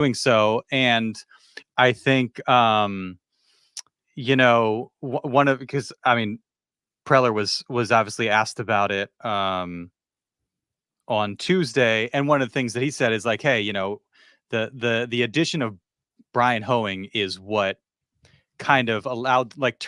doing so. And I think, one of, because I mean, Preller was obviously asked about it on Tuesday, and one of the things that he said is like, hey, the addition of Brian Hoeing is what kind of allowed, like,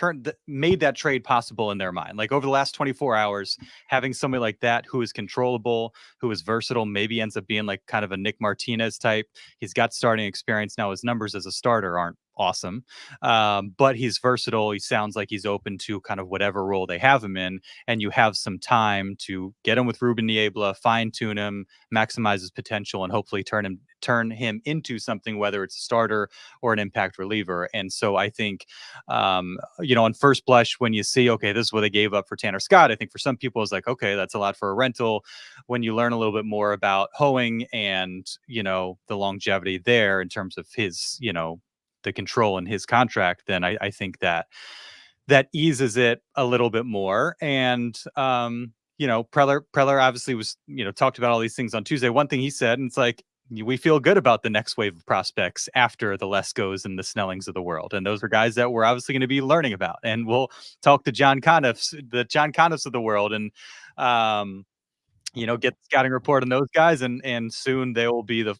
made that trade possible in their mind. Like, over the last 24 hours, having somebody like that who is controllable, who is versatile, maybe ends up being like kind of a Nick Martinez type. He's got starting experience now. His numbers as a starter aren't awesome, but he's versatile. He sounds like he's open to kind of whatever role they have him in, and you have some time to get him with Ruben Niebla, fine tune him, maximize his potential, and hopefully turn him into something, whether it's a starter or an impact reliever. And so I think, on first blush, when you see, okay, this is what they gave up for Tanner Scott, I think for some people it's like, okay, that's a lot for a rental. When you learn a little bit more about Hoeing and, the longevity there in terms of his, the control in his contract, then I think that eases it a little bit more. And, Preller obviously was, talked about all these things on Tuesday. One thing he said, and it's like, we feel good about the next wave of prospects after the Leskos and the Snellings of the world. And those are guys that we're obviously going to be learning about. And we'll talk to the John Conniffs of the world, and, get the scouting report on those guys. And soon they will be the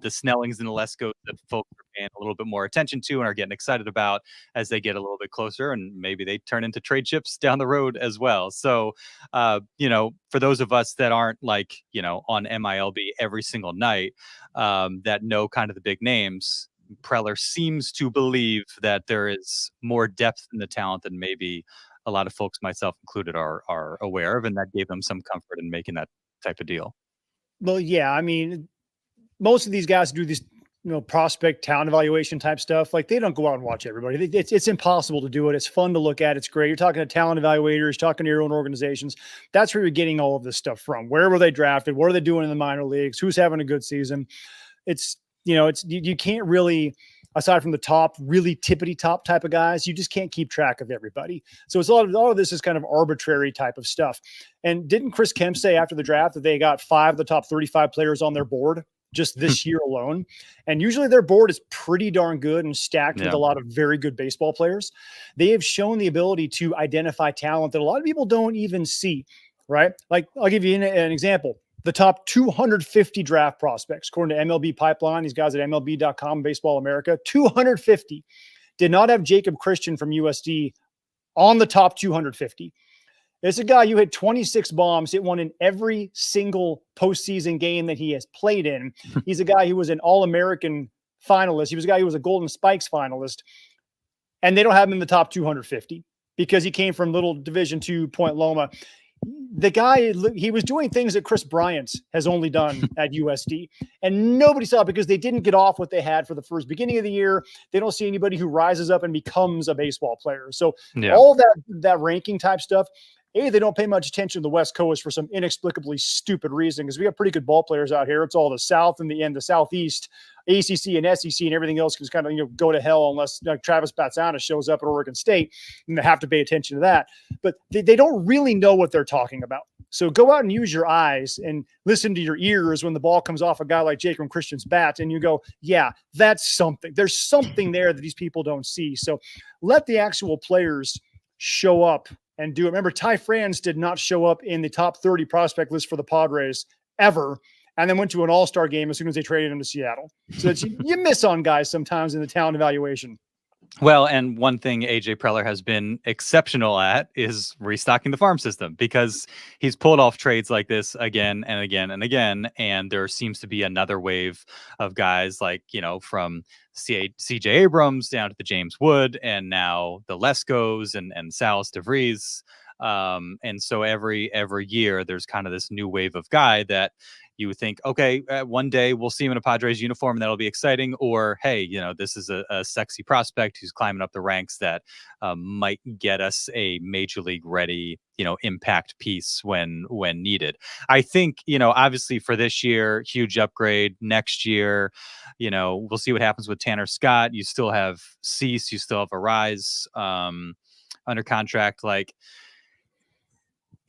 Snellings and the Leskos that folks are paying a little bit more attention to and are getting excited about as they get a little bit closer, and maybe they turn into trade chips down the road as well. So, for those of us that aren't like, on MILB every single night, that know kind of the big names, Preller seems to believe that there is more depth in the talent than maybe a lot of folks, myself included, are aware of, and that gave them some comfort in making that type of deal. Well, yeah, I mean, most of these guys do these, prospect talent evaluation type stuff. Like, they don't go out and watch everybody. It's impossible to do it. It's fun to look at. It's great. You're talking to talent evaluators, talking to your own organizations. That's where you're getting all of this stuff from. Where were they drafted? What are they doing in the minor leagues? Who's having a good season? It's, you can't really, aside from the top, really tippity top type of guys, you just can't keep track of everybody. So it's all of this is kind of arbitrary type of stuff. And didn't Chris Kemp say after the draft that they got 5 of the top 35 players on their board just this year alone? And usually their board is pretty darn good and stacked with a lot of very good baseball players. They have shown the ability to identify talent that a lot of people don't even see, right? Like, I'll give you an example. The top 250 draft prospects, according to MLB Pipeline, these guys at MLB.com, Baseball America, 250 did not have Jacob Christian from USD on the top 250. It's a guy who hit 26 bombs, hit one in every single postseason game that he has played in. He's a guy who was an All-American finalist. He was a guy who was a Golden Spikes finalist. And they don't have him in the top 250 because he came from little Division II Point Loma. The guy, he was doing things that Chris Bryant has only done at USD, and nobody saw it because they didn't get off what they had for the first beginning of the year. They don't see anybody who rises up and becomes a baseball player. So all that ranking type stuff, they don't pay much attention to the West Coast for some inexplicably stupid reason, because we have pretty good ball players out here. It's all the South and the Southeast, ACC and SEC and everything else can kind of go to hell unless Travis Batsana shows up at Oregon State, and they have to pay attention to that. But they don't really know what they're talking about. So go out and use your eyes and listen to your ears when the ball comes off a guy like Jacob Christian's bat, and you go, yeah, that's something. There's something there that these people don't see. So let the actual players show up and do it. Remember, Ty France did not show up in the top 30 prospect list for the Padres ever, and then went to an all-star game as soon as they traded him to Seattle. So that's, you miss on guys sometimes in the talent evaluation. Well, and one thing AJ Preller has been exceptional at is restocking the farm system, because he's pulled off trades like this again and again and again. And there seems to be another wave of guys like, from CJ Abrams down to the James Wood, and now the Leskos and Salas DeVries. And so every year there's kind of this new wave of guy that you would think, okay, one day we'll see him in a Padres uniform and that'll be exciting. Or, hey, this is a sexy prospect who's climbing up the ranks that might get us a major league ready, impact piece when needed. I think, obviously for this year, huge upgrade. Next year, we'll see what happens with Tanner Scott. You still have Cease, you still have Arise under contract. Like,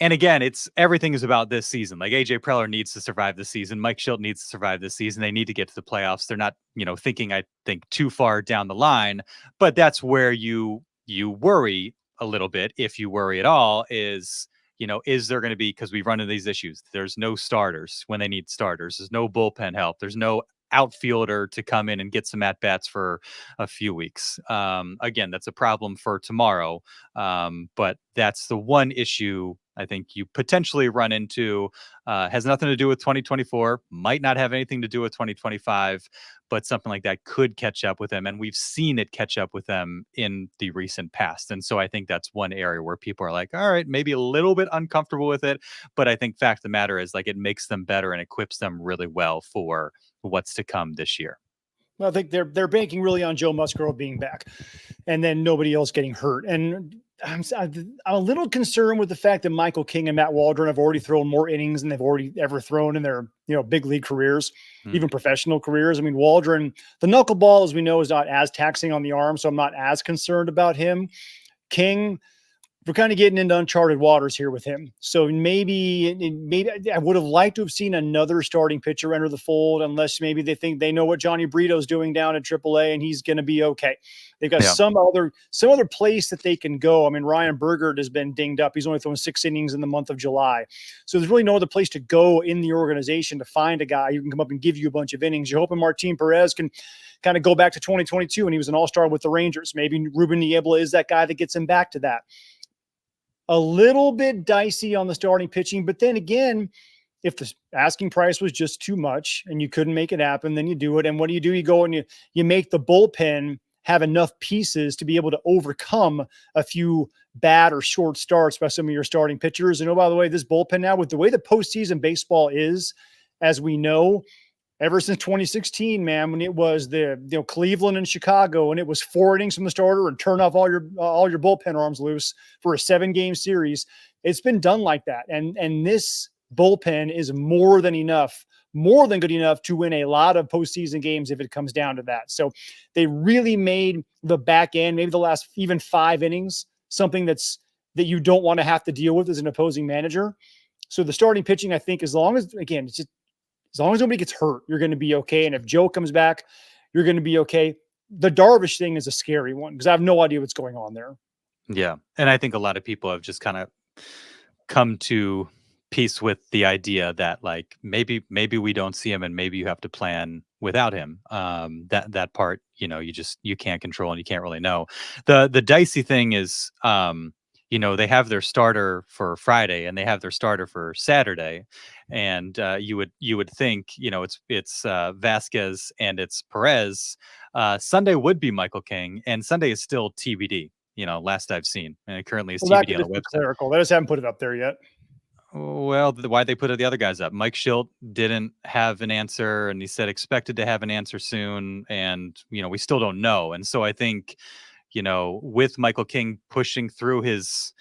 And again, it's everything is about this season. Like AJ Preller needs to survive this season. Mike Shildt needs to survive this season. They need to get to the playoffs. They're not, thinking, I think, too far down the line, but that's where you worry a little bit, if you worry at all, is there going to be, because we've run into these issues. There's no starters when they need starters. There's no bullpen help. There's no outfielder to come in and get some at bats for a few weeks. Again, that's a problem for tomorrow. But that's the one issue I think you potentially run into. Has nothing to do with 2024, might not have anything to do with 2025, but something like that could catch up with them. And we've seen it catch up with them in the recent past. And so I think that's one area where people are like, all right, maybe a little bit uncomfortable with it. But I think fact of the matter is, like, it makes them better and equips them really well for what's to come this year. Well, I think they're banking really on Joe Musgrove being back, and then nobody else getting hurt. And I'm a little concerned with the fact that Michael King and Matt Waldron have already thrown more innings than they've already ever thrown in their big league careers, even professional careers. I mean, Waldron, the knuckleball, as we know, is not as taxing on the arm, so I'm not as concerned about him. King, we're kind of getting into uncharted waters here with him. So maybe I would have liked to have seen another starting pitcher enter the fold, unless maybe they think they know what Johnny Brito's doing down at AAA and he's going to be okay. They've got some other place that they can go. I mean, Ryan Bergert has been dinged up. He's only thrown 6 innings in the month of July. So there's really no other place to go in the organization to find a guy who can come up and give you a bunch of innings. You're hoping Martin Perez can kind of go back to 2022 when he was an all-star with the Rangers. Maybe Ruben Niebla is that guy that gets him back to that. A little bit dicey on the starting pitching, but then again, if the asking price was just too much and you couldn't make it happen, then you do it. And what do? You go and you make the bullpen have enough pieces to be able to overcome a few bad or short starts by some of your starting pitchers. And by the way, this bullpen now, with the way the postseason baseball is, as we know, ever since 2016, man, when it was the Cleveland and Chicago, and it was 4 innings from the starter and turn off all your bullpen arms loose for a 7-game series. It's been done like that, and this bullpen is more than good enough to win a lot of postseason games if it comes down to that. So they really made the back end, maybe the last even 5 innings, something that you don't want to have to deal with as an opposing manager. So the starting pitching, I think, as long as nobody gets hurt, you're going to be okay. And if Joe comes back, you're going to be okay. The Darvish thing is a scary one because I have no idea what's going on there. Yeah. And I think a lot of people have just kind of come to peace with the idea that, like, maybe we don't see him and maybe you have to plan without him. That part, you can't control and you can't really know. The dicey thing is, they have their starter for Friday and they have their starter for Saturday. And you would think, it's Vasquez and it's Perez. Sunday would be Michael King, and Sunday is still TBD. Last I've seen, and it currently is TBD on the website. Clerical. They just haven't put it up there yet. Well, why'd they put the other guys up? Mike Shildt didn't have an answer, and he said expected to have an answer soon, and we still don't know. And so I think, with Michael King pushing through his,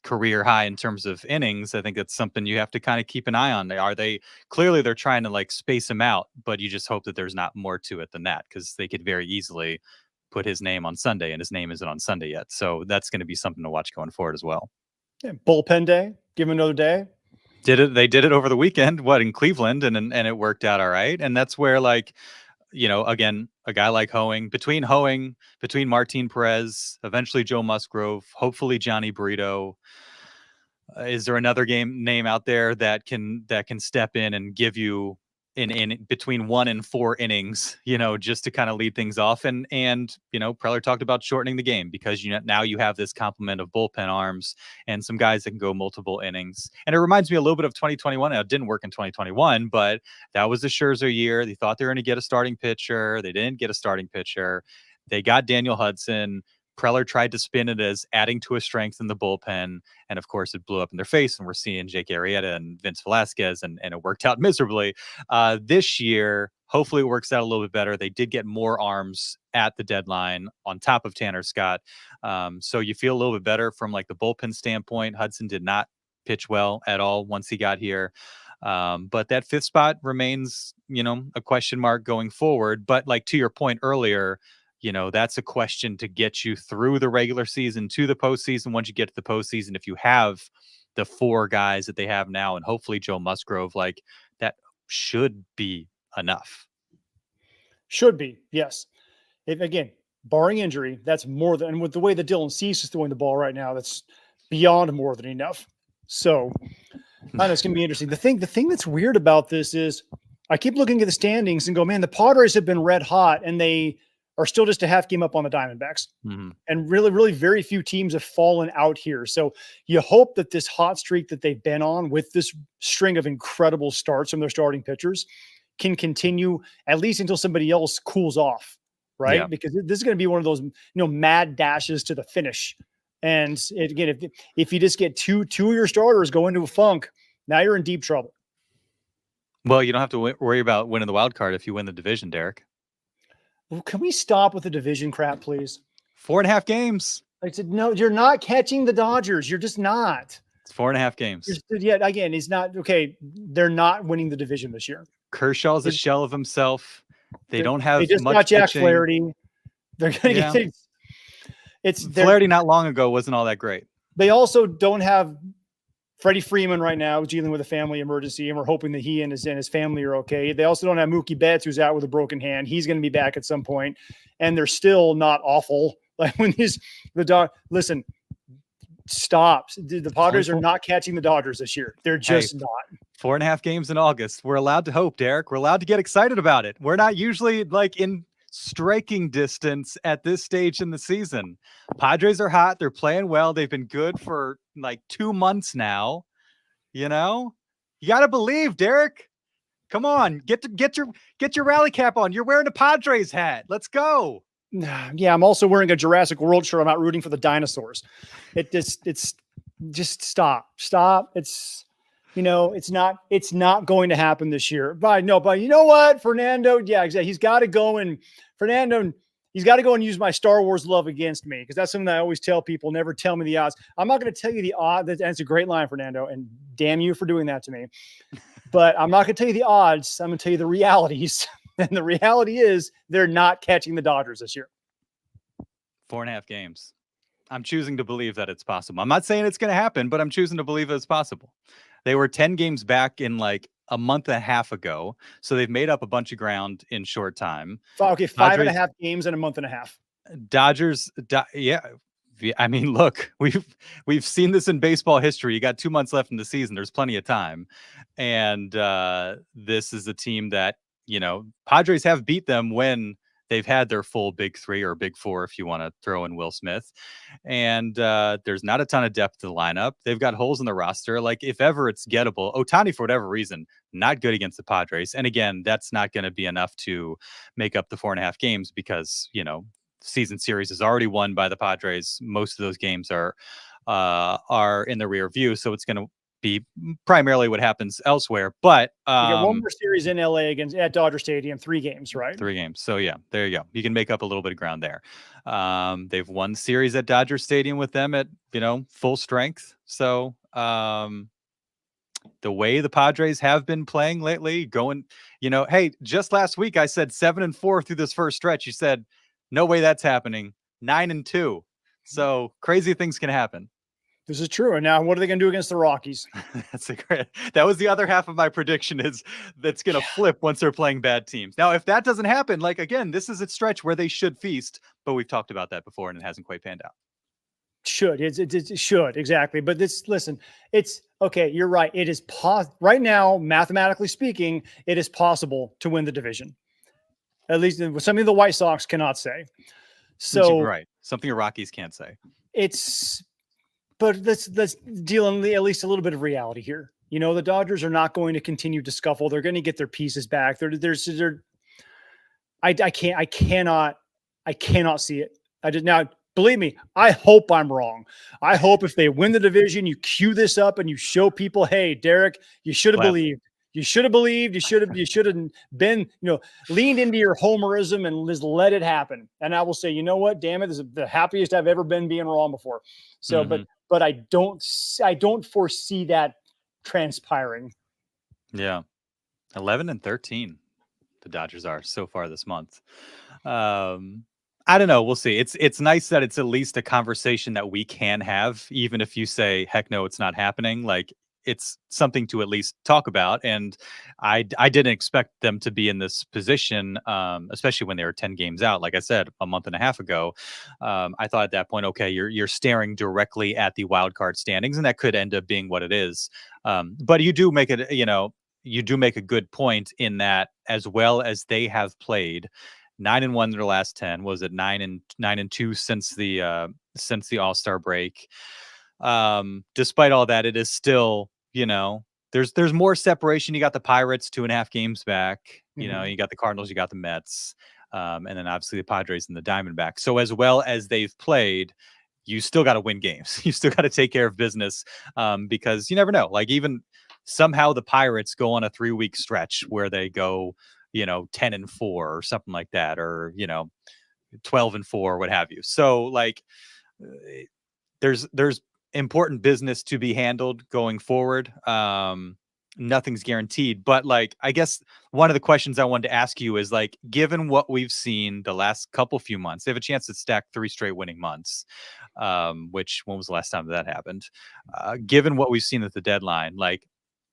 career high in terms of innings, I think that's something you have to kind of keep an eye on. They're trying to, like, space him out, but you just hope that there's not more to it than that, because they could very easily put his name on Sunday and his name isn't on Sunday yet. So that's going to be something to watch going forward as well. Yeah, bullpen day, give him another day. They did it over the weekend, in Cleveland, and it worked out all right. And that's where, like, again, a guy like Hoeing, between Martin Perez, eventually Joe Musgrove, hopefully Johnny Brito. Is there another name out there that can step in and give you in between 1 and 4 innings, just to kind of lead things off? And Preller talked about shortening the game because now you have this complement of bullpen arms and some guys that can go multiple innings. And it reminds me a little bit of 2021. Now, it didn't work in 2021, but that was the Scherzer year. They thought they were going to get a starting pitcher. They didn't get a starting pitcher. They got Daniel Hudson. Preller tried to spin it as adding to a strength in the bullpen. And of course, it blew up in their face. And we're seeing Jake Arrieta and Vince Velasquez, and it worked out miserably. This year, hopefully it works out a little bit better. They did get more arms at the deadline on top of Tanner Scott. So you feel a little bit better from, like, the bullpen standpoint. Hudson did not pitch well at all once he got here. But that 5th spot remains, a question mark going forward. But, like, to your point earlier, that's a question to get you through the regular season to the postseason. Once you get to the postseason, if you have the 4 guys that they have now, and hopefully Joe Musgrove, like that should be enough. Should be, yes. If, again, barring injury, that's more than, and with the way that Dylan Cease is throwing the ball right now, that's beyond more than enough. So I know it's going to be interesting. The thing that's weird about this is I keep looking at the standings and go, man, the Padres have been red hot and they are still just a half game up on the Diamondbacks. Mm-hmm. And really, really very few teams have fallen out here. So you hope that this hot streak that they've been on with this string of incredible starts from their starting pitchers can continue at least until somebody else cools off, right? Yeah. Because this is going to be one of those, mad dashes to the finish. And again, if you just get two of your starters go into a funk, now you're in deep trouble. Well, you don't have to worry about winning the wild card if you win the division, Derek. Well, can we stop with the division crap, please? 4.5 games. I said, no, you're not catching the Dodgers. You're just not. It's 4.5 games. Yeah, again, he's not okay. They're not winning the division this year. Kershaw's a shell of himself. They don't have They just much got Jack pitching. Flaherty. They're going to get Flaherty not long ago wasn't all that great. They also don't have Freddie Freeman right now dealing with a family emergency, and we're hoping that he and his family are okay. They also don't have Mookie Betts, who's out with a broken hand. He's going to be back at some point, and they're still not awful. Like when listen, stop. The Padres are not catching the Dodgers this year. They're just not. 4.5 games in August. We're allowed to hope, Derek. We're allowed to get excited about it. We're not usually like in striking distance at this stage in the season. Padres are hot. They're playing well. They've been good for like 2 months now. You got to believe, Derek. Come on, get your rally cap on. You're wearing a Padres hat. Let's go. Yeah, I'm also wearing a Jurassic World shirt. I'm not rooting for the dinosaurs. It's just stop. It's it's not going to happen this year. But you know what, Fernando? Yeah, exactly. He's got to go and use my Star Wars love against me, because that's something I always tell people. Never tell me the odds. I'm not going to tell you the odds. That's a great line, Fernando, and damn you for doing that to me. But I'm not going to tell you the odds. I'm going to tell you the realities. And the reality is they're not catching the Dodgers this year. 4.5 games. I'm choosing to believe that it's possible. I'm not saying it's going to happen, but I'm choosing to believe it's possible. They were 10 games back in like a month and a half ago. So they've made up a bunch of ground in short time. Okay, 5.5 games in a month and a half. Dodgers, yeah. I mean, look, we've seen this in baseball history. You got 2 months left in the season. There's plenty of time. And this is a team that, Padres have beat them when they've had their full big 3 or big 4, if you want to throw in Will Smith. And there's not a ton of depth to the lineup. They've got holes in the roster. Like, if ever it's gettable, Ohtani, for whatever reason, not good against the Padres. And again, that's not going to be enough to make up the 4.5 games because, season series is already won by the Padres. Most of those games are in the rear view. So it's going to be primarily what happens elsewhere. But you get one more series in LA at Dodger Stadium, 3 games, right? 3 games. So yeah, there you go. You can make up a little bit of ground there. They've won series at Dodger Stadium with them at, full strength. So the way the Padres have been playing lately, going, hey, just last week I said 7-4 through this first stretch. You said, no way that's happening. 9-2. So crazy things can happen. This is true. And now what are they going to do against the Rockies? That was the other half of my prediction, is that's going to flip once they're playing bad teams. Now, if that doesn't happen, like, again, this is a stretch where they should feast, but we've talked about that before and it hasn't quite panned out. It should. Exactly. But listen, it's okay. You're right. It is right now, mathematically speaking, it is possible to win the division. At least something the White Sox cannot say. So right. Something the Rockies can't say. But let's deal in at least a little bit of reality here. The Dodgers are not going to continue to scuffle. They're going to get their pieces back. I cannot see it. Now, believe me, I hope I'm wrong. I hope if they win the division, you cue this up and you show people, hey, Derek, you should have believed. You should have believed. You should have been, leaned into your homerism and just let it happen. And I will say, you know what? Damn it, this is the happiest I've ever been being wrong before. So, but I don't foresee that transpiring. Yeah, 11-13, the Dodgers are so far this month. I I don't know. We'll see. It's nice that it's at least a conversation that we can have, even if you say, heck no, it's not happening. Like, it's something to at least talk about. And I didn't expect them to be in this position, especially when they were 10 games out. Like I said, a month and a half ago, I thought at that point, okay, you're staring directly at the wild card standings, and that could end up being what it is. But you do make it, you do make a good point in that, as well as they have played 9-1 in their last 10. Was it 9-2 since the All-Star break? Despite all that, it is still, there's more separation. You got the Pirates 2.5 games back. You got the Cardinals, you got the Mets, and then obviously the Padres and the Diamondbacks. So as well as they've played, you still got to win games. You still got to take care of business, because you never know. Like, even somehow the Pirates go on a 3-week stretch where they go 10-4 or something like that, or 12-4, what have you. So, like, there's important business to be handled going forward. Nothing's guaranteed, but, like, I guess one of the questions I wanted to ask you is, like, given what we've seen the last few months, they have a chance to stack 3 straight winning months. Which, when was the last time that happened? Given what we've seen at the deadline, like,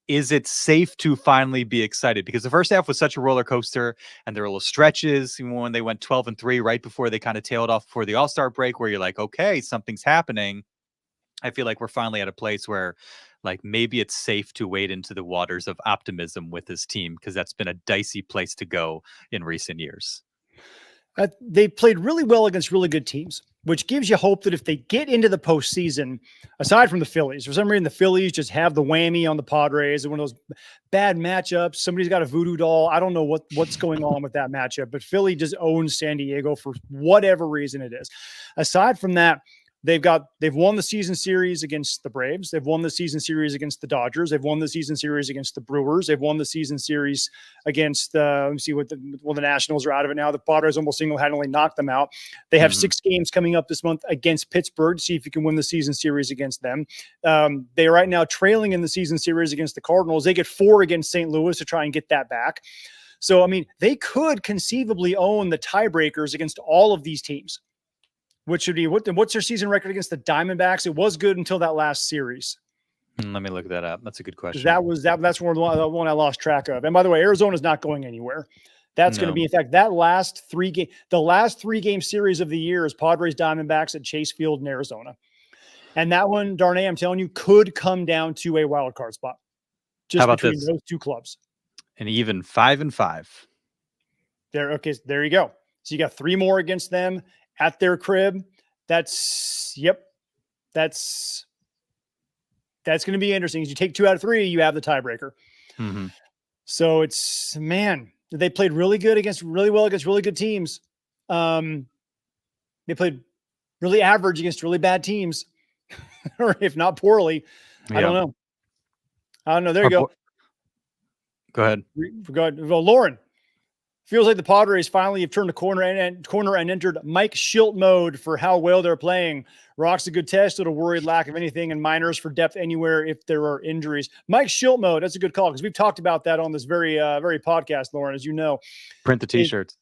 is it safe to finally be excited? Because the first half was such a roller coaster, and there were little stretches, even when they went 12-3 right before they kind of tailed off before the All-Star break, where you're like, okay, something's happening. I feel like we're finally at a place where, like, maybe it's safe to wade into the waters of optimism with this team, because that's been a dicey place to go in recent years. They played really well against really good teams, which gives you hope that if they get into the postseason, aside from the Phillies, for some reason the Phillies just have the whammy on the Padres. One of those bad matchups. Somebody's got a voodoo doll. I don't know what's going on with that matchup, but Philly just owns San Diego for whatever reason it is. Aside from that, they've won the season series against the Braves. They've won the season series against the Dodgers. They've won the season series against the Brewers. They've won the season series against let me see what the Nationals are out of it now. The Padres almost single-handedly knocked them out. They have 6 games coming up this month against Pittsburgh. See if you can win the season series against them. They are right now trailing in the season series against the Cardinals. They get 4 against St. Louis to try and get that back. So, I mean, they could conceivably own the tiebreakers against all of these teams. Which should be what's their season record against the Diamondbacks? It was good until that last series. Let me look that up. That's a good question. That's the one I lost track of. And by the way, Arizona's not going anywhere. That's going to be, in fact, the last 3 game series of the year is Padres Diamondbacks at Chase Field in Arizona. And that one, Darnay, I'm telling you, could come down to a wild card spot. Just How about between this? those 2 clubs. And even 5-5. There you go. So you got 3 more against them at their crib. That's going to be interesting. As you take 2 out of 3, you have the tiebreaker. So it's, man, they played really well against really good teams. They played really average against really bad teams, or if not poorly. Yeah. I don't know. There you go. Go ahead. Well, Lauren, feels like the Padres finally have turned a corner and entered Mike Shildt mode for how well they're playing. Rock's a good test. It'll worried lack of anything, and minors for depth anywhere if there are injuries. Mike Shildt mode. That's a good call, because we've talked about that on this very podcast, Lauren, as you know. Print the T-shirts.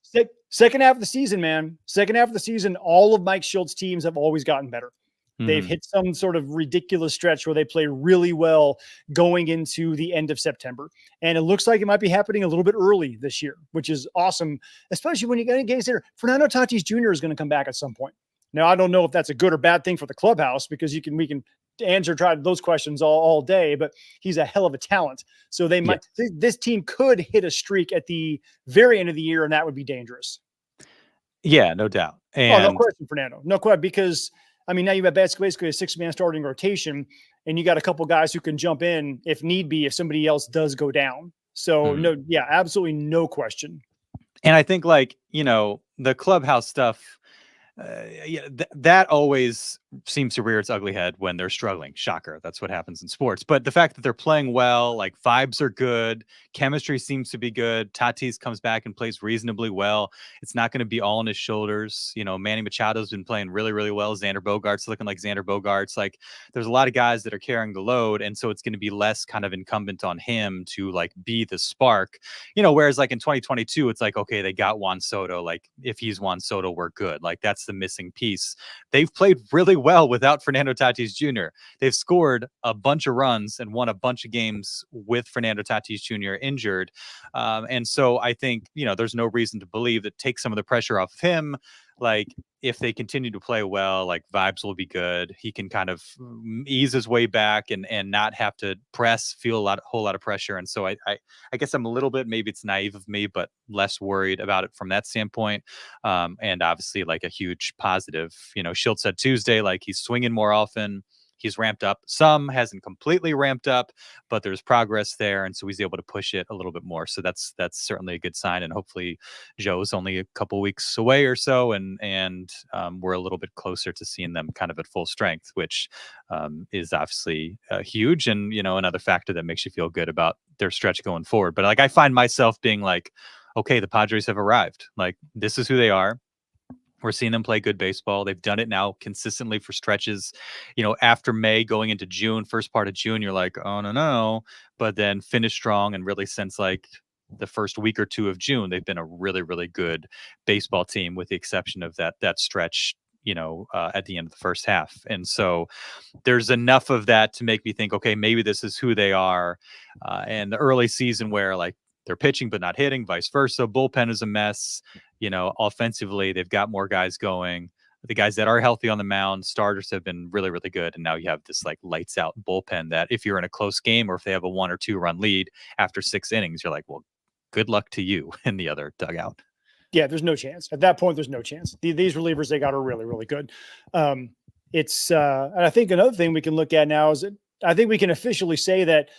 Second half of the season, man. Second half of the season, all of Mike Shildt's teams have always gotten better. They've hit some sort of ridiculous stretch where they play really well going into the end of September. And it looks like it might be happening a little bit early this year, which is awesome, especially when you get against there. Fernando Tatis Jr. is going to come back at some point. Now, I don't know if that's a good or bad thing for the clubhouse, because we can try those questions all day, but he's a hell of a talent. So this team could hit a streak at the very end of the year, and that would be dangerous. Yeah, no doubt. And no question, Fernando. No question, because I mean, now you have basically a 6-man starting rotation, and you got a couple guys who can jump in if need be, if somebody else does go down. So absolutely no question. And I think, like, the clubhouse stuff, that always seems to rear its ugly head when they're struggling. Shocker. That's what happens in sports. But the fact that they're playing well, like vibes are good, chemistry seems to be good. Tatis comes back and plays reasonably well. It's not going to be all on his shoulders. You know, Manny Machado's been playing really, really well. Xander Bogaerts looking like Xander Bogaerts. Like there's a lot of guys that are carrying the load. And so it's going to be less kind of incumbent on him to like be the spark, you know, whereas like in 2022, it's like, okay, they got Juan Soto. Like if he's Juan Soto, we're good. Like that's the missing piece. They've played really well without Fernando Tatis Jr. They've scored a bunch of runs and won a bunch of games with Fernando Tatis Jr. injured. And so I think, you know, there's no reason to believe that takes some of the pressure off of him. Like if they continue to play well, like vibes will be good. He can kind of ease his way back and not have to feel a whole lot of pressure. And so I guess I'm a little bit, maybe it's naive of me, but less worried about it from that standpoint. And obviously like a huge positive, you know, Shildt said Tuesday, like he's swinging more often. He's ramped up some, hasn't completely ramped up, but there's progress there. And so he's able to push it a little bit more. So that's certainly a good sign. And hopefully Joe's only a couple weeks away or so. And we're a little bit closer to seeing them kind of at full strength, which is obviously huge. And, you know, another factor that makes you feel good about their stretch going forward. But like, I find myself being like, okay, the Padres have arrived. Like this is who they are. We're seeing them play good baseball. They've done it now consistently for stretches, you know, after May going into June, first part of June, you're like, oh, no. But then finish strong. And really since like the first week or two of June, they've been a really, really good baseball team with the exception of that stretch, you know, at the end of the first half. And so there's enough of that to make me think, okay, maybe this is who they are. And the early season where like they're pitching but not hitting, vice versa. Bullpen is a mess. You know, offensively, they've got more guys going. The guys that are healthy on the mound, starters have been really, really good. And now you have this like lights out bullpen that if you're in a close game or if they have a 1 or 2 run lead after 6 innings, you're like, well, good luck to you in the other dugout. Yeah, there's no chance. At that point, there's no chance. These relievers they got are really, really good. And I think another thing we can look at now is that I think we can officially say that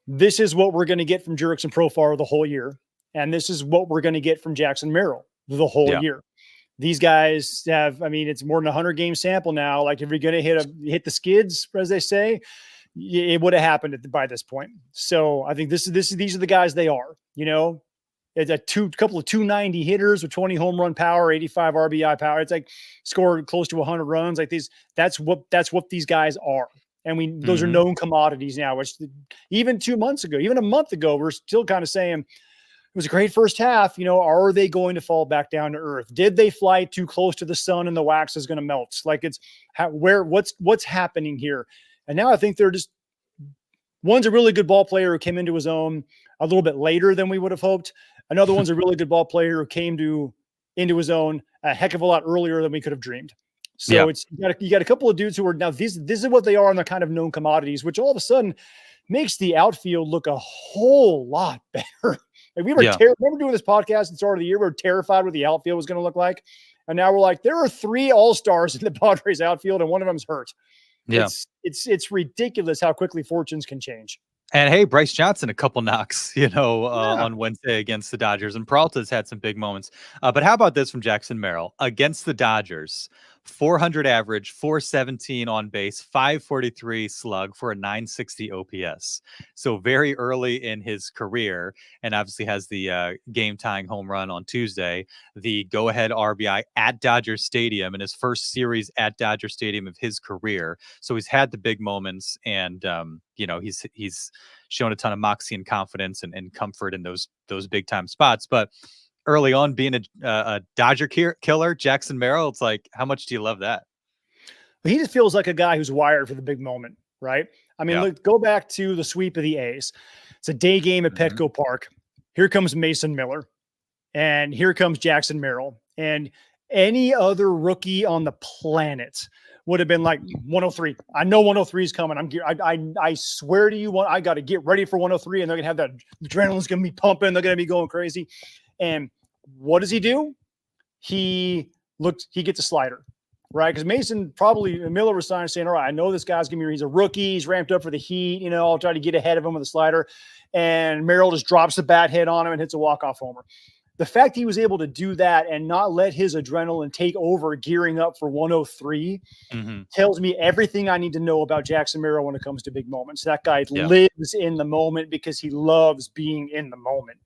this is what we're going to get from Jurickson Profar the whole year. And this is what we're going to get from Jackson Merrill the whole year. These guys have, I mean, it's more than a 100-game sample now. Like if you're going to hit the skids, as they say, it would have happened by this point. So I think these are the guys they are, you know, it's a couple of 290 hitters with 20 home run power, 85 RBI power. It's like scored close to 100 runs like these. That's what these guys are. And those are known commodities now, which even 2 months ago, even a month ago, we're still kind of saying, it was a great first half. You know, are they going to fall back down to earth? Did they fly too close to the sun and the wax is going to melt? Like what's happening here? And now I think they're just, one's a really good ball player who came into his own a little bit later than we would have hoped. Another one's a really good ball player who came into his own a heck of a lot earlier than we could have dreamed. So it's, you got a couple of dudes who are now, this is what they are, and they're kind of known commodities, which all of a sudden makes the outfield look a whole lot better. Like we were remember doing this podcast at the start of the year, we were terrified what the outfield was going to look like. And now we're like, there are 3 all-stars in the Padres outfield and one of them's hurt. Yeah. It's ridiculous how quickly fortunes can change. And hey, Bryce Johnson, a couple knocks, you know, on Wednesday against the Dodgers, and Peralta's had some big moments. But how about this from Jackson Merrill against the Dodgers? 400 average, 417 on base, 543 slug for a 960 OPS. So very early in his career, and obviously has the game tying home run on Tuesday, the go ahead RBI at Dodger Stadium in his first series at Dodger Stadium of his career. So he's had the big moments, and you know, he's shown a ton of moxie and confidence and comfort in those big time spots. But early on, being a Dodger killer, Jackson Merrill, it's like, how much do you love that? He just feels like a guy who's wired for the big moment, right? I mean, look, go back to the sweep of the A's. It's a day game at Petco Park. Here comes Mason Miller, and here comes Jackson Merrill, and any other rookie on the planet would have been like 103. I know 103 is coming. I swear to you, I got to get ready for 103, and they're gonna have that adrenaline's gonna be pumping. They're gonna be going crazy. And what does he do? He gets a slider, right? Because Miller was saying, all right, I know this guy's he's a rookie. He's ramped up for the heat. You know, I'll try to get ahead of him with a slider. And Merrill just drops the bat hit on him and hits a walk-off homer. the fact he was able to do that and not let his adrenaline take over gearing up for 103 tells me everything I need to know about Jackson Merrill when it comes to big moments. That guy lives in the moment because he loves being in the moment.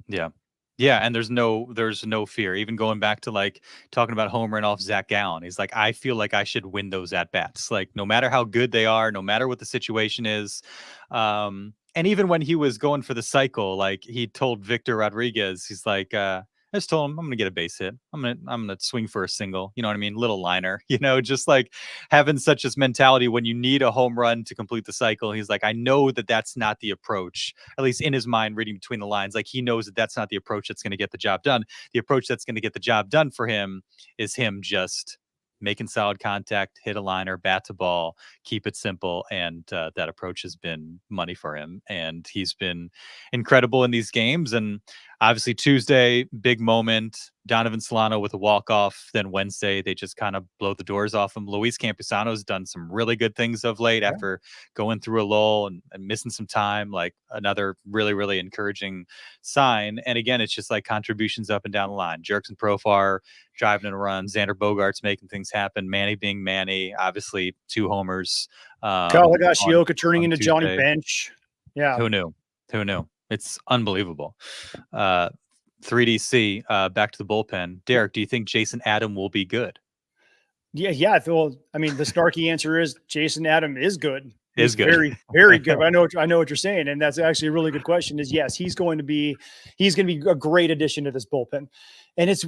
Yeah. Yeah, and there's no fear. Even going back to like talking about home run off Zach Gallen, he's like, I feel like I should win those at bats. Like no matter how good they are, no matter what the situation is. And even when he was going for the cycle, like he told Victor Rodriguez, he's like, I just told him I'm gonna get a base hit. I'm gonna swing for a single. You know what I mean? Little liner. You know, just like having such this mentality when you need a home run to complete the cycle. He's like, I know that that's not the approach. At least in his mind, reading between the lines, like he knows that that's not the approach that's going to get the job done. The approach that's going to get the job done for him is him just making solid contact, hit a liner, bat to ball, keep it simple. And that approach has been money for him. And he's been incredible in these games. And obviously Tuesday, big moment, Donovan Solano with a walk-off. Then Wednesday, they just kind of blow the doors off him. Luis Campusano's done some really good things of late after going through a lull and missing some time, like another really, really encouraging sign. And again, it's just like contributions up and down the line. Jerks and Profar driving in a run, Xander Bogaerts making things happen, Manny being Manny, obviously 2 homers. Kyle Higashioka turning into Tuesday. Johnny Bench. Yeah. Who knew? It's unbelievable. 3DC, back to the bullpen. Derek, do you think Jason Adam will be good? Yeah. Well, I mean, the snarky answer is Jason Adam is good. He's good. Very, very good. I know what you're saying. And that's actually a really good question is yes, he's going to be a great addition to this bullpen. And it's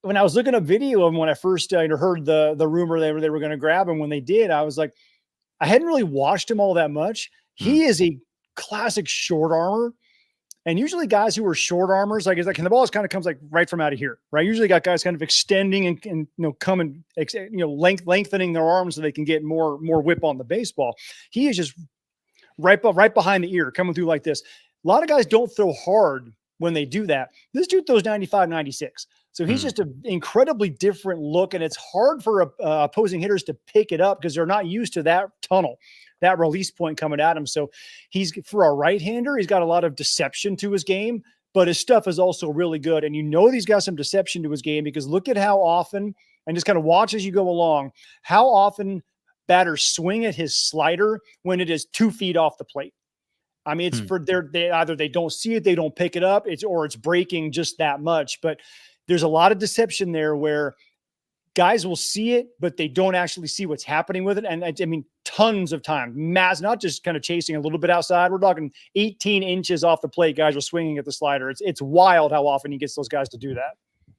when I was looking up video and when I first heard the rumor they were going to grab him, when they did, I was like, I hadn't really watched him all that much. He is a classic short armor. And usually guys who are short armors, like the ball kind of comes like right from out of here, right? Usually got guys kind of extending and coming, lengthening their arms so they can get more whip on the baseball. He is just right behind the ear coming through like this. A lot of guys don't throw hard when they do that. This dude throws 95, 96. So he's just an incredibly different look, and it's hard for opposing hitters to pick it up because they're not used to that tunnel, that release point coming at him. So for a right-hander, he's got a lot of deception to his game, but his stuff is also really good. And he's got some deception to his game because look at how often, and just kind of watch as you go along, how often batters swing at his slider when it is 2 feet off the plate. I mean, it's either they don't see it, they don't pick it up, or it's breaking just that much. But there's a lot of deception there where guys will see it, but they don't actually see what's happening with it. And I mean, tons of time, not just kind of chasing a little bit outside. We're talking 18 inches off the plate. Guys are swinging at the slider. It's wild how often he gets those guys to do that.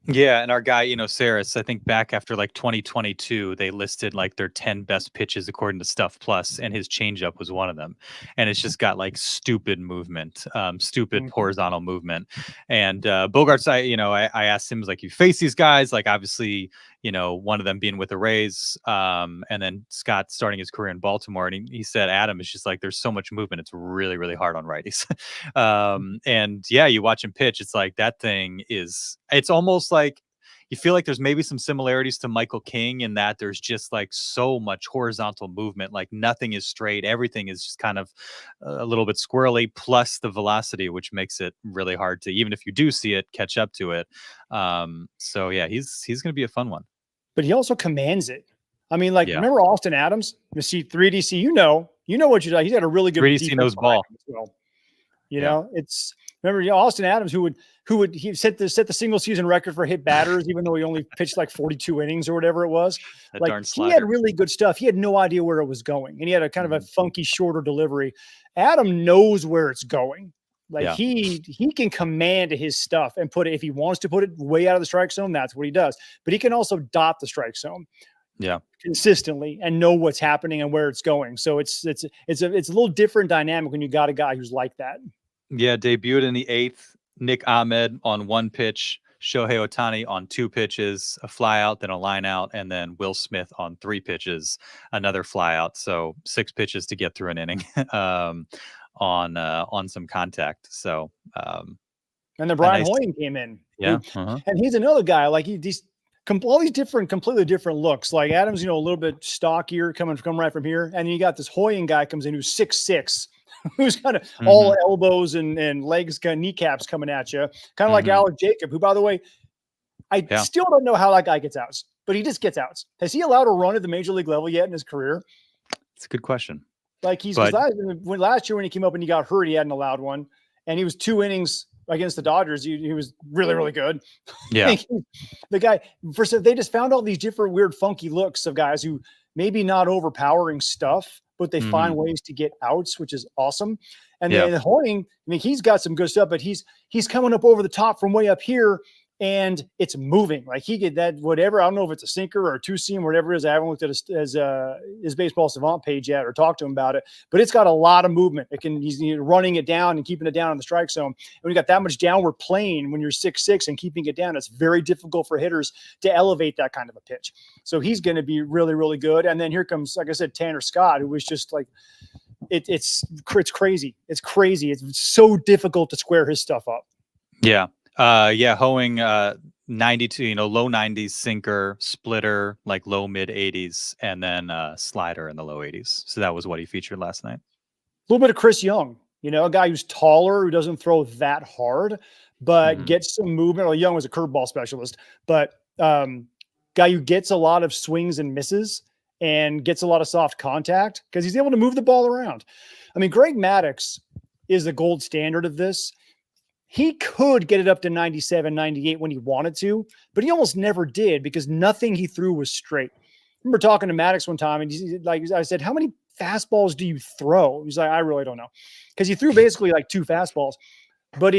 Yeah, and our guy, Saris, I think back after like 2022, they listed like their 10 best pitches according to Stuff Plus, and his changeup was one of them. And it's just got like stupid movement, horizontal movement. And Bogaerts, I asked him, like, you face these guys, like obviously, one of them being with the Rays, and then Scott starting his career in Baltimore. And he said, Adam, is just like, there's so much movement. It's really, really hard on righties. And yeah, you watch him pitch. It's like that thing it's almost like you feel like there's maybe some similarities to Michael King in that there's just like so much horizontal movement, like nothing is straight. Everything is just kind of a little bit squirrely, plus the velocity, which makes it really hard to, even if you do see it, catch up to it. So yeah, he's going to be a fun one. But he also commands it. I mean, remember Austin Adams? You see 3DC, you know what you're doing. He's got a really good 3DC knows ball. Well. Remember Austin Adams, who set the single season record for hit batters, even though he only pitched like 42 innings or whatever it was. He had really good stuff. He had no idea where it was going, and he had a kind of a funky, shorter delivery. Adam knows where it's going. He can command his stuff and put it, if he wants to put it way out of the strike zone, that's what he does. But he can also dot the strike zone. Yeah, consistently and know what's happening and where it's going. So it's a little different dynamic when you got a guy who's like that. Yeah, debuted in the 8th. Nick Ahmed on 1 pitch, Shohei Ohtani on 2 pitches, a fly out, then a line out, and then Will Smith on 3 pitches, another fly out. So 6 pitches to get through an inning on some contact. So and then Brian Hoying came in. Yeah, and he's another guy all these completely different looks. Like Adams, a little bit stockier coming right from here, and then you got this Hoying guy comes in who's 6'6", who's kind of all elbows and legs, kind of kneecaps coming at you, kind of like Alec Jacob, who, by the way, I still don't know how that guy gets outs, but he just gets outs. Has he allowed a run at the major league level yet in his career? It's a good question. Like last year when he came up and he got hurt, he hadn't allowed one, and he was 2 innings against the Dodgers. He was really, really good. Yeah. The guy, they just found all these different weird, funky looks of guys who maybe not overpowering stuff, but they find ways to get outs, which is awesome. And then Hoying, I mean, he's got some good stuff, but he's coming up over the top from way up here, and it's moving. Like he get that whatever. I don't know if it's a sinker or a 2-seam, whatever it is. I haven't looked at his baseball savant page yet or talked to him about it, but it's got a lot of movement. He's running it down and keeping it down in the strike zone. And when you got that much downward plane, when you're 6'6" and keeping it down, it's very difficult for hitters to elevate that kind of a pitch. So he's going to be really, really good. And then here comes, like I said, Tanner Scott, who was just like, it's crazy. It's crazy. It's so difficult to square his stuff up. Yeah. Hoeing 92, low 90s sinker, splitter, like low mid 80s, and then slider in the low 80s. So that was what he featured last night. A little bit of Chris Young, a guy who's taller, who doesn't throw that hard, but gets some movement. Well, Young was a curveball specialist, but guy who gets a lot of swings and misses and gets a lot of soft contact because he's able to move the ball around. I mean, Greg Maddux is the gold standard of this. He could get it up to 97, 98 when he wanted to, but he almost never did because nothing he threw was straight. I remember talking to Maddux one time, and I said, how many fastballs do you throw? He's like, I really don't know. Because he threw basically like 2 fastballs, but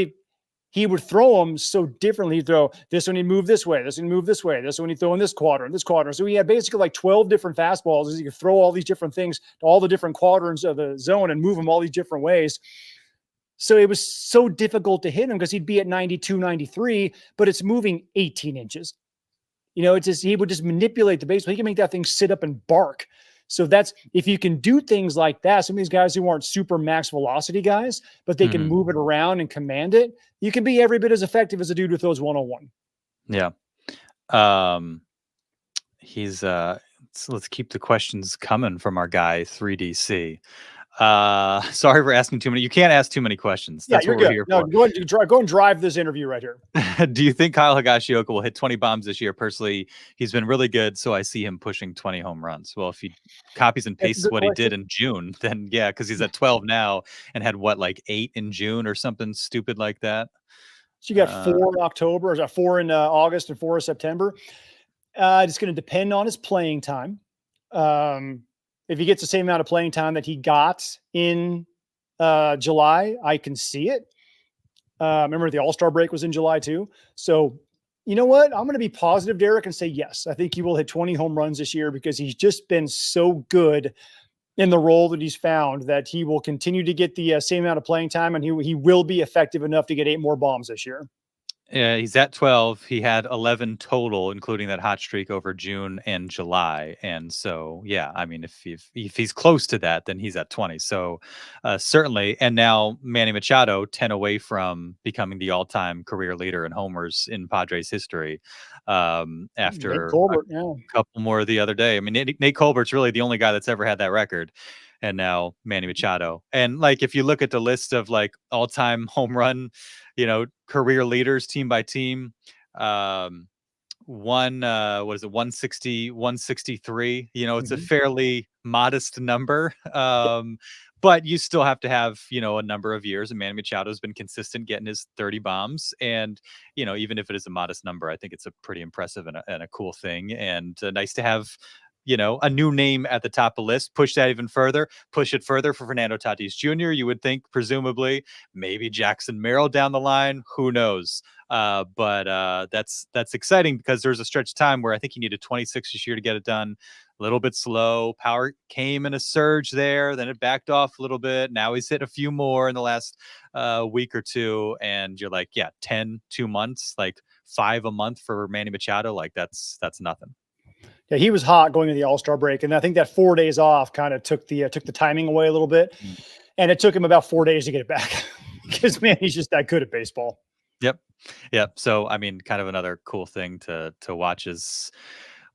he would throw them so differently. He'd throw this one, he'd move this way, this one, he'd move this way, this one, he'd throw in this quadrant, this quadrant. So he had basically like 12 different fastballs. He could throw all these different things to all the different quadrants of the zone and move them all these different ways. So it was so difficult to hit him because he'd be at 92, 93, but it's moving 18 inches. It's just, he would just manipulate the baseball. He can make that thing sit up and bark. So that's, if you can do things like that, some of these guys who aren't super max velocity guys, but they can move it around and command it, you can be every bit as effective as a dude who throws 101. Yeah. Let's keep the questions coming from our guy 3DC. Sorry for asking too many. You can't ask too many questions. That's what we're here for. Go and drive this interview right here. Do you think Kyle Higashioka will hit 20 bombs this year? Personally, he's been really good, so I see him pushing 20 home runs. Well, if he copies and pastes what he did in June, then yeah, because he's at 12 now and had like 8 in June or something stupid like that. So you got 4 in October, or 4 in August and 4 in September. It's going to depend on his playing time. If he gets the same amount of playing time that he got in July, I can see it. Remember the All-Star break was in July too. So you know what? I'm going to be positive, Derek, and say yes. I think he will hit 20 home runs this year because he's just been so good in the role that he's found that he will continue to get the same amount of playing time, and he will be effective enough to get 8 more bombs this year. Yeah, he's at 12. He had 11 total, including that hot streak over June and July. And so, yeah, I mean, if he's close to that, then he's at 20. So certainly. And now Manny Machado, 10 away from becoming the all-time career leader in homers in Padres history after a couple more the other day. I mean, Nate Colbert's really the only guy that's ever had that record. And now Manny Machado. And like, if you look at the list of like all-time home run, career leaders team by team, what is it, 160, 163, it's a fairly modest number. But you still have to have, a number of years, and Manny Machado has been consistent getting his 30 bombs. And, even if it is a modest number, I think it's a pretty impressive and a cool thing, and nice to have a new name at the top of the list. Push that even further. Push it further for Fernando Tatis Jr. You would think, presumably, maybe Jackson Merrill down the line. Who knows? But that's exciting because there's a stretch of time where I think he needed 26 this year to get it done. A little bit slow. Power came in a surge there. Then it backed off a little bit. Now he's hit a few more in the last week or two. And you're like, yeah, 10, 2 months, like 5 a month for Manny Machado. Like that's nothing. Yeah, he was hot going to the All-Star break, and I think that 4 days off kind of took the timing away a little bit, and it took him about 4 days to get it back because man, he's just that good at baseball. Yep. So I mean, kind of another cool thing to watch as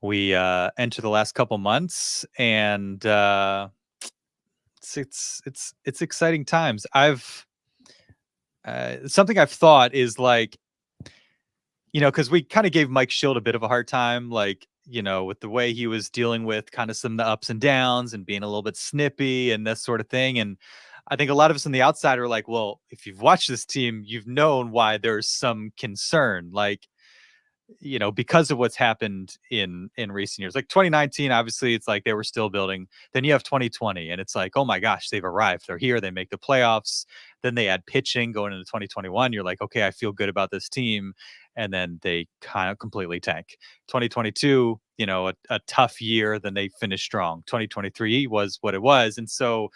we enter the last couple months, and it's exciting times. I've something I've thought is like, because we kind of gave Mike Shildt a bit of a hard time, like, with the way he was dealing with kind of some of the ups and downs and being a little bit snippy and this sort of thing. And I think a lot of us on the outside are like, well, if you've watched this team, you've known why there's some concern. Like, because of what's happened in recent years. Like 2019, obviously it's like they were still building. Then you have 2020 and it's like, oh my gosh, they've arrived. They're here. They make the playoffs. Then they add pitching going into 2021. You're like, okay, I feel good about this team. And then they kind of completely tank. 2022, a tough year, then they finished strong. 2023 was what it was. And so,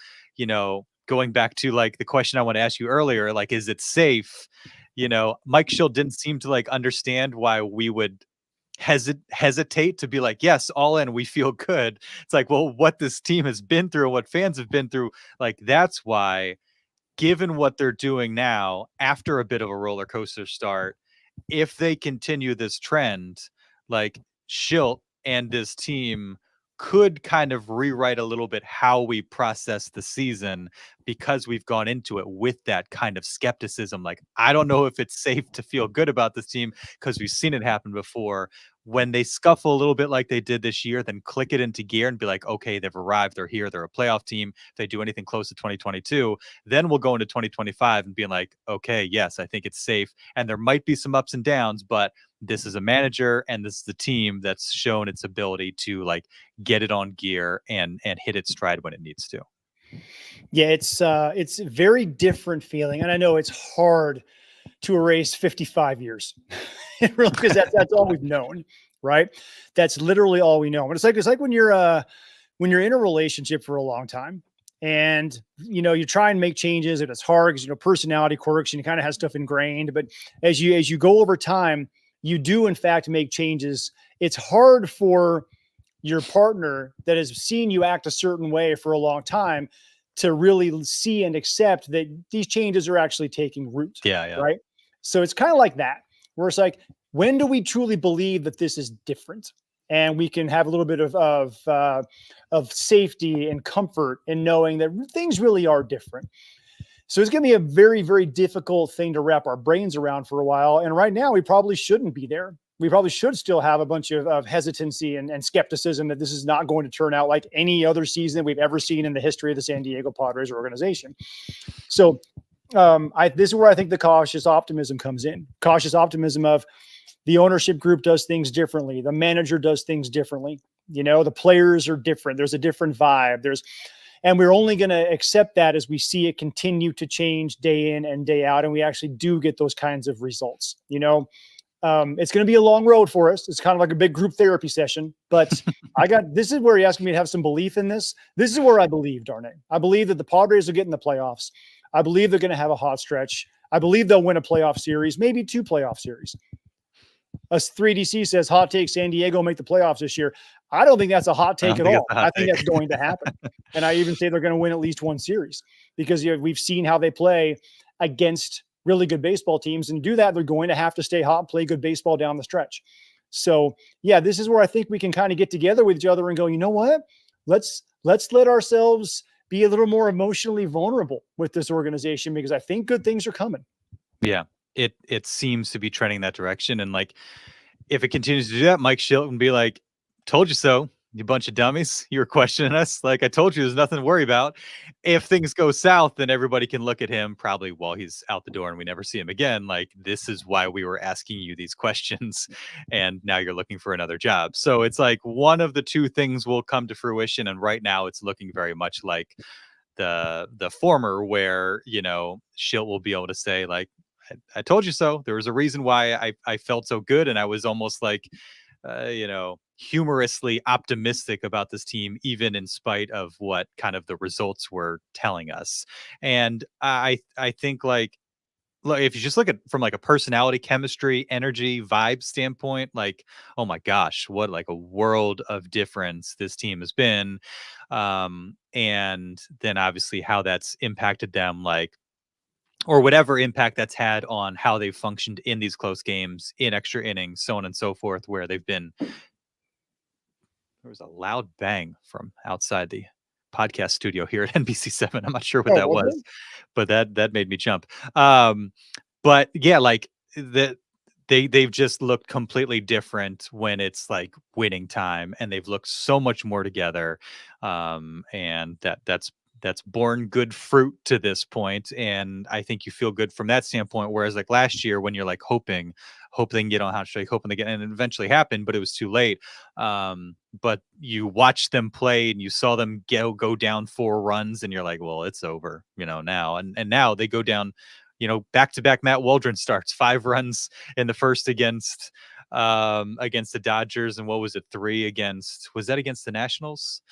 going back to like the question I want to ask you earlier, like, is it safe? Mike Shildt didn't seem to like understand why we would hesitate to be like, yes, all in, we feel good. It's like, well, what this team has been through and what fans have been through, like, that's why, given what they're doing now after a bit of a roller coaster start, if they continue this trend, like Shildt and this team could kind of rewrite a little bit how we process the season, because we've gone into it with that kind of skepticism. Like, I don't know if it's safe to feel good about this team because we've seen it happen before. When they scuffle a little bit like they did this year, then click it into gear and be like, okay, they've arrived, they're here, they're a playoff team. If they do anything close to 2022, then we'll go into 2025 and being like, okay, yes, I think it's safe. And there might be some ups and downs, but this is a manager and this is the team that's shown its ability to like get it on gear and hit its stride when it needs to. Yeah, it's a very different feeling. And I know it's hard to erase 55 years. Really, because that's all we've known, right? That's literally all we know. But it's like when you're in a relationship for a long time and you try and make changes and it's hard because personality quirks and you kind of have stuff ingrained. But as you go over time, you do in fact make changes. It's hard for your partner that has seen you act a certain way for a long time to really see and accept that these changes are actually taking root. Yeah. Right. So it's kind of like that, where it's like, when do we truly believe that this is different? And we can have a little bit of safety and comfort in knowing that things really are different. So it's going to be a very, very difficult thing to wrap our brains around for a while. And right now we probably shouldn't be there. We probably should still have a bunch of hesitancy and skepticism that this is not going to turn out like any other season we've ever seen in the history of the San Diego Padres organization. So this is where I think the cautious optimism comes in. Cautious optimism of the ownership group does things differently. The manager does things differently. The players are different. There's a different vibe. And we're only going to accept that as we see it continue to change day in and day out. And we actually do get those kinds of results. It's going to be a long road for us. It's kind of like a big group therapy session, but this is where he asked me to have some belief in this. This is where I believe, Darnay. I believe that the Padres will get in the playoffs. I believe they're going to have a hot stretch. I believe they'll win a playoff series, maybe 2 playoff series. Us 3DC says hot take, San Diego make the playoffs this year. I don't think that's a hot take at all. I think that's going to happen. And I even say they're going to win at least 1 series because we've seen how they play against really good baseball teams, and do that, they're going to have to stay hot and play good baseball down the stretch. So yeah, this is where I think we can kind of get together with each other and go, you know what? Let's let ourselves be a little more emotionally vulnerable with this organization, because I think good things are coming. Yeah, it seems to be trending that direction. And like, if it continues to do that, Mike Shildt can be like, told you so, you bunch of dummies. You were questioning us. Like, I told you there's nothing to worry about. If things go south, then everybody can look at him probably while he's out the door and we never see him again. Like, this is why we were asking you these questions. And now you're looking for another job. So it's like one of the two things will come to fruition. And right now it's looking very much like the former, where, Shildt will be able to say, like, I told you so. There was a reason why I felt so good. And I was almost like, humorously optimistic about this team, even in spite of what kind of the results were telling us. And I think like, look, if you just look at from like a personality, chemistry, energy, vibe standpoint, like, oh my gosh, what like a world of difference this team has been. And then obviously how that's impacted them, like, or whatever impact that's had on how they've functioned in these close games, in extra innings, so on and so forth, where they've been. There was a loud bang from outside the podcast studio here at NBC7. I'm not sure what Oh, that was was, it? but that made me jump. But yeah, like they've just looked completely different when it's like winning time, and they've looked so much more together. And that's borne good fruit to this point, and I think you feel good from that standpoint. Whereas like last year, when you're like hope they can get on hot streak, hoping they get, and it eventually happened, but it was too late. But you watched them play and you saw them go down 4 runs, and you're like, well, it's over, now. And now they go down, back to back Matt Waldron starts, 5 runs in the first against the Dodgers, and what was it, 3 against, was that against the Nationals?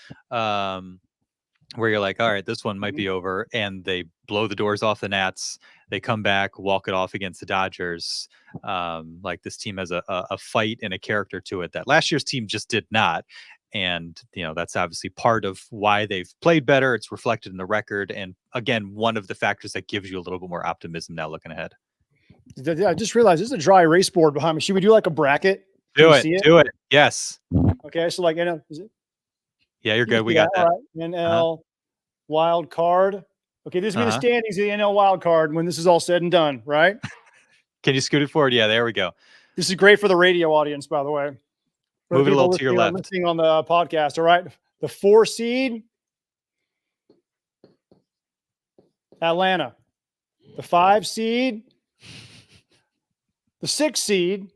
Where you're like, all right, this one might be over, and they blow the doors off the Nats. They come back, walk it off against the Dodgers. Like, this team has a fight and a character to it that last year's team just did not. And, that's obviously part of why they've played better. It's reflected in the record. And again, one of the factors that gives you a little bit more optimism now looking ahead. I just realized there's a dry erase board behind me. Should we do like a bracket? Do it. Do it. Yes. Okay. So like, is it? Yeah, you're good. We got that. All right. NL wild card. Okay, this will be the standings of the NL wild card when this is all said and done, right? Can you scoot it forward? Yeah, there we go. This is great for the radio audience, by the way. Move it a little to your left. Listening on the podcast, all right? The 4 seed, Atlanta. The 5 seed, the 6 seed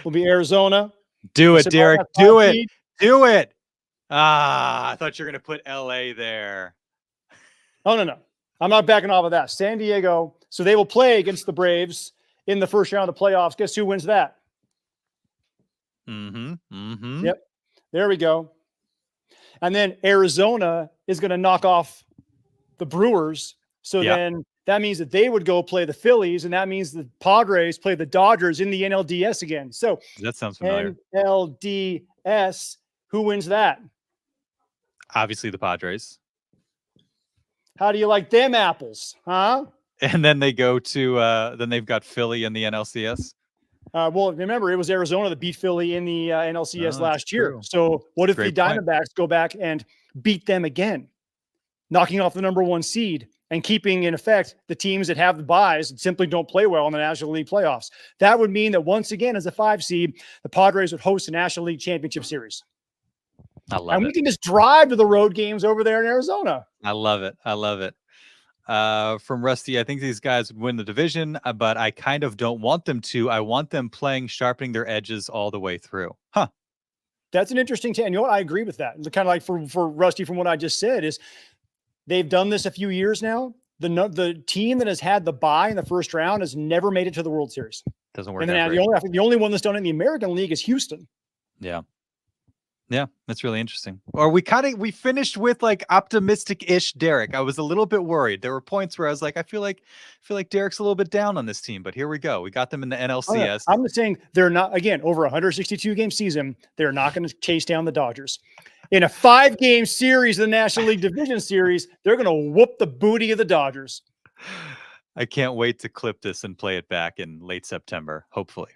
will be Arizona. Do it, Derek. Do it. Seed. Do it. I thought you were going to put LA there. Oh, no. I'm not backing off of that. San Diego. So they will play against the Braves in the first round of the playoffs. Guess who wins that? Yep. There we go. And then Arizona is going to knock off the Brewers. So then that means that they would go play the Phillies, and that means the Padres play the Dodgers in the NLDS again. So that sounds familiar. NLDS, who wins that? Obviously the Padres. How do you like them apples, huh? And then they go to then they've got Philly in the NLCS. Well, remember, it was Arizona that beat Philly in the NLCS last year. True. So what if the Diamondbacks go back and beat them again, knocking off the number 1 seed and keeping, in effect, the teams that have the buys and simply don't play well in the National League playoffs? That would mean that once again, as a 5 seed, the Padres would host the National League Championship Series. I love it. And we can just drive to the road games over there in Arizona. I love it. I love it. From Rusty, I think these guys would win the division, but I kind of don't want them to. I want them playing, sharpening their edges all the way through. Huh. That's an interesting take. And you know what? I agree with that. Kind of like for Rusty, from what I just said, is they've done this a few years now. The team that has had the bye in the first round has never made it to the World Series. Doesn't work. And then the only one that's done it in the American League is Houston. Yeah. Yeah, that's really interesting. Or we finished with like optimistic-ish Derek. I was a little bit worried. There were points where I was like, I feel like Derek's a little bit down on this team, but here we go. We got them in the NLCS. Oh, yeah. I'm just saying they're not, again, over 162 game season, they're not going to chase down the Dodgers. In a 5-game series, the National League Division Series, they're going to whoop the booty of the Dodgers. I can't wait to clip this and play it back in late September. Hopefully.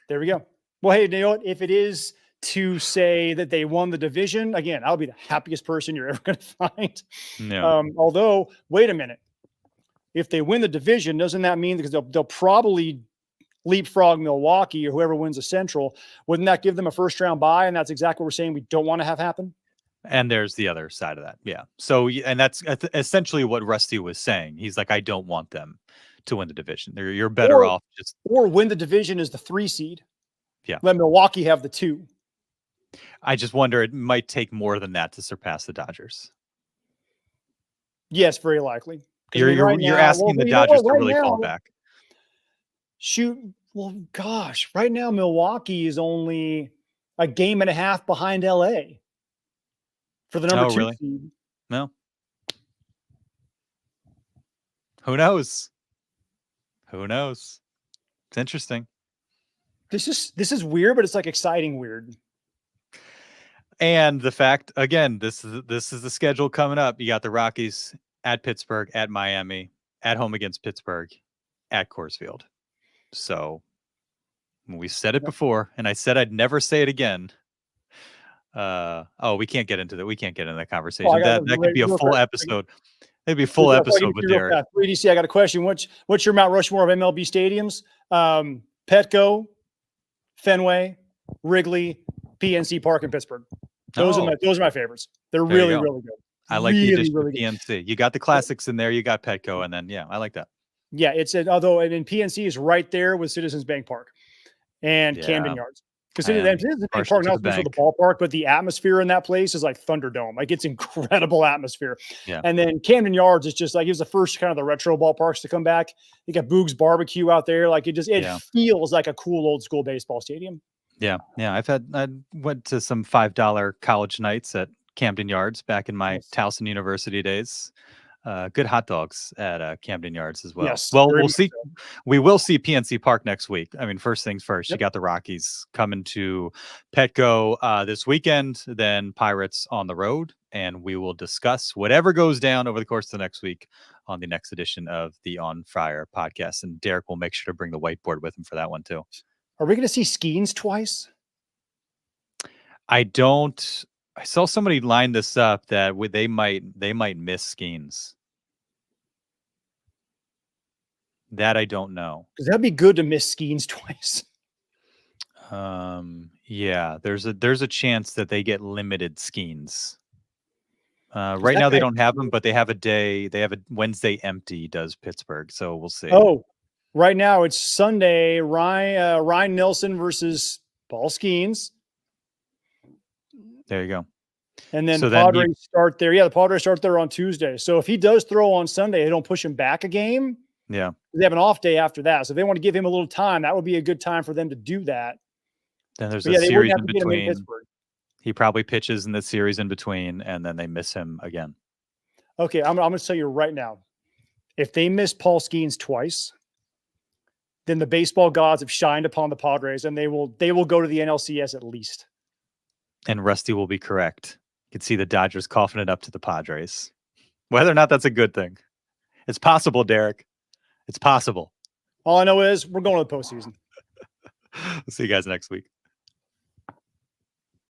There we go. Well, hey, you know what? If it is to say that they won the division, again, I'll be the happiest person you're ever going to find. Yeah. Although, wait a minute. If they win the division, doesn't that mean, because they'll probably leapfrog Milwaukee or whoever wins the Central, wouldn't that give them a first round bye? And that's exactly what we're saying we don't want to have happen. And there's the other side of that. Yeah. So, and that's essentially what Rusty was saying. He's like, I don't want them to win the division. You're better off just. Or win the division as the 3 seed. Yeah. Let Milwaukee have the 2. I just wonder, it might take more than that to surpass the Dodgers. Yes, very likely. You're asking the Dodgers to really fall back. Shoot. Well, gosh, right now Milwaukee is only a game and a half behind LA for the number 2 seed. No. Who knows? It's interesting. This is weird, but it's like exciting weird. And the fact, again, this is the schedule coming up. You got the Rockies at Pittsburgh, at Miami, at home against Pittsburgh, at Coors Field. So we said it before, and I said I'd never say it again. We can't get into that. We can't get into that Oh, conversation. I got That could be a real full quick. episode. It'd be a full episode with Derek. 3DC, I got a question. What's your Mount Rushmore of MLB stadiums? Petco, Fenway, Wrigley, PNC Park in Pittsburgh. Those are my favorites. They're really, really good. I like the addition of PNC. You got the classics in there. You got Petco, and then I like that. Yeah, PNC is right there with Citizens Bank Park and Camden Yards. Because Citizens Bank Park now is the ballpark, but the atmosphere in that place is like Thunderdome. Like it's incredible atmosphere. Yeah. And then Camden Yards is just like, it was the first kind of the retro ballparks to come back. You got Boog's Barbecue out there. Like it feels like a cool old school baseball stadium. Yeah. Yeah. I went to some $5 college nights at Camden Yards back in my Towson University days. Good hot dogs at Camden Yards as well. Yes, well, we'll see. We will see PNC Park next week. I mean, first things first, you got the Rockies coming to Petco this weekend, then Pirates on the road, and we will discuss whatever goes down over the course of the next week on the next edition of the On Friar podcast. And Derek will make sure to bring the whiteboard with him for that one too. Are we going to see Skeens twice? I saw somebody line this up that they might miss Skeens. That I don't know. Because that'd be good to miss Skeens twice. Yeah, there's a chance that they get limited Skeens. Right now they don't have them, but they have a Wednesday empty, does Pittsburgh. So we'll see. Oh, right now it's Sunday. Ryan Nelson versus Paul Skeens. There you go. And then Padres start there. Yeah, the Padres start there on Tuesday. So if he does throw on Sunday, they don't push him back a game. Yeah. They have an off day after that. So if they want to give him a little time, that would be a good time for them to do that. Then there's a series in between. He probably pitches in the series in between, and then they miss him again. Okay, I'm going to tell you right now. If they miss Paul Skeens twice, then the baseball gods have shined upon the Padres, and they will go to the NLCS at least. And Rusty will be correct. You can see the Dodgers coughing it up to the Padres. Whether or not that's a good thing. It's possible, Derek. It's possible. All I know is we're going to the postseason. See you guys next week.